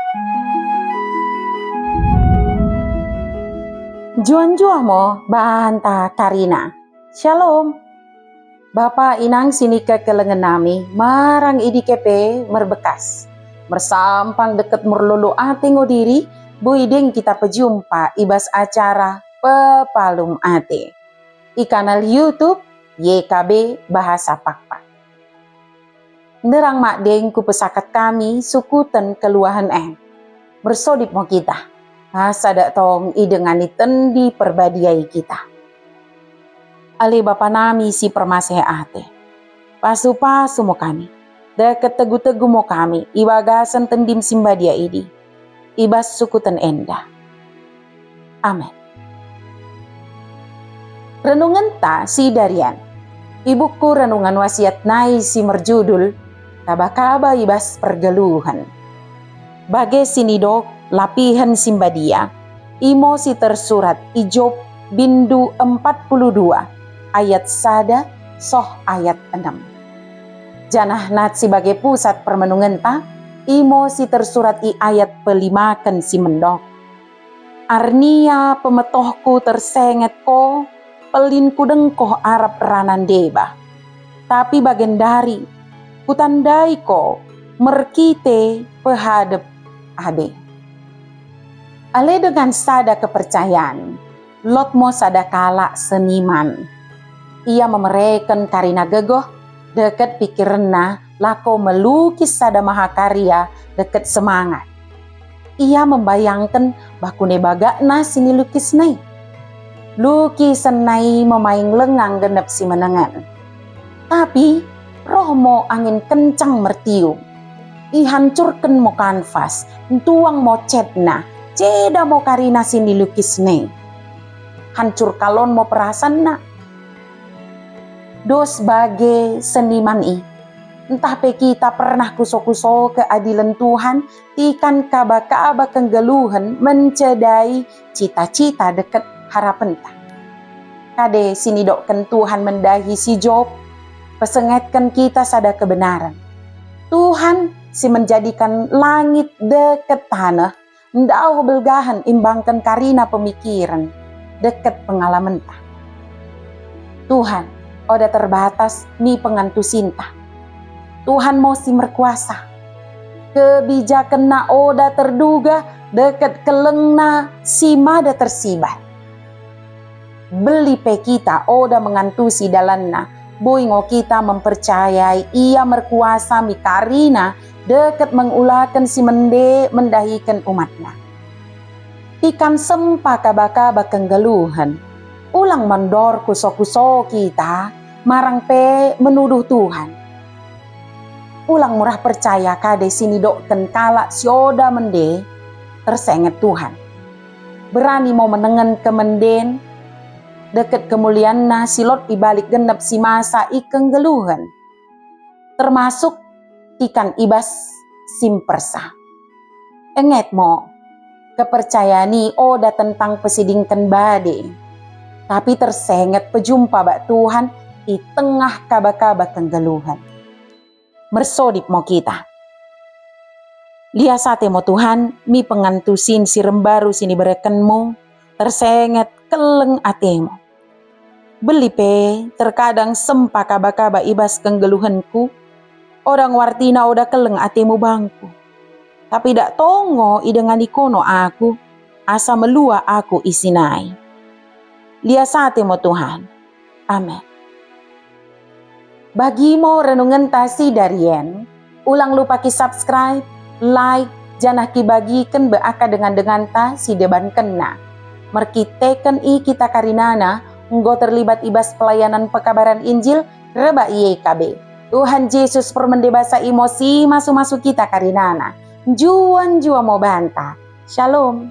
Juan mo bahanta Karina. Shalom. Bapa inang sini ke kelengan nami, marang idi kepe merbekas. Mersampang deket merlulu ate ngodiri, buiding kita pejumpa ibas acara Pepalum Ate. Di kanal YouTube YKB Bahasa Pakpak. Nerang makdeng ku pesakat kami sukutan keluahan Bersodip mo kita. Sadak tong idengani tendi perbadiai kita. Ale bapa nami si permasehate. Pasu-pasu mo kami. Deket tegu-tegu mo kami. Ibagasan tendim simbadia idi. Ibas sukutan enda. Amin. Renungan ta si Darian. Ibuku renungan wasiat nai si merjudul Kaba-kaba ibas pergeluhan. Bagai sinidok lapihan simbadia, imo si tersurat Ijob bindu 42 ayat sada soh ayat 6. Janah nat sebagai pusat permenungan ta, imo si tersurat I ayat pelimakan si mendok. Arnia pemetohku tersenget ko, pelinku dengkoh Arab ranan deba. Tapi bagendari, kutandai ko, merkite pehadep ade. Ale dengan sada kepercayaan, Lot mo sada kala seniman. Ia memereken Karina gegoh, deket pikirna lako melukis sada mahakarya deket semangat. Ia membayangkan bakune bagakna sini lukis nai. Lukisan nai memaing lengang genep si menengan. Tapi roh mo angin kencang mertiup. Ihancurkan mo kanvas, tuang mo cetna, ceda mo Karina sini lukis ne. Hancur kalon mo perasaan na. Dos bage seniman entah pe kita pernah kuso-kuso keadilan Tuhan, tikan kaba-kaba kenggeluhan mencedai cita-cita deket harapan ta. Kade sini dokken Tuhan mendahi si Job, pesengetkan kita sada kebenaran. Tuhan si menjadikan langit deket tanah, ndau belgahan imbangkan Karina pemikiran deket pengalaman ta. Tuhan, oda terbatas ni pengantu sinta. Tuhan mau si merkuasa. Kebijakan na oda terduga deket kelengna si mada tersibat. Beli pe kita oda mengantusi dalanna. Boingo kita mempercayai ia merkuasa mi Karina deket mengulakan si mende mendahikan umatna. Ikan sempa kaba-kaba kenggeluhan. Ulang mendor kuso-kuso kita marang pe menuduh Tuhan. Ulang murah percaya kade sini dokken kala sioda mende tersenget Tuhan. Berani mau menengen kemenden deket kemulianna silot ibalik genep si masa ikeng geluhan. Termasuk ikan ibas simpersa. Enget mo, kepercayaan oda tentang pesidingkan bade. Tapi tersenget pejumpa bak Tuhan di tengah kaba-kaba kenggeluhan. Mersodip mo kita. Liasate mo Tuhan, mi pengantusin si rembaru sini berekenmu, tersenget keleng atemu. Beli pe, terkadang sempa kaba-kaba ibas kenggeluhanku, orang wartina oda keleng atemu bangku. Tapi dak tongo idengan ikono aku, asa melua aku isinai. Liasate mo Tuhan. Amin. Bagimo renungan tasi Darian, ulang lupa ki subscribe, like, janah ki bagikan beaka dengan ta si deban kena. Merkiteken kita karinana, nggo terlibat ibas pelayanan pekabaran Injil, reba YKB. Tuhan Yesus permendebasa emosi masuk-masuk kita karinana. Juan jua mau banta. Shalom.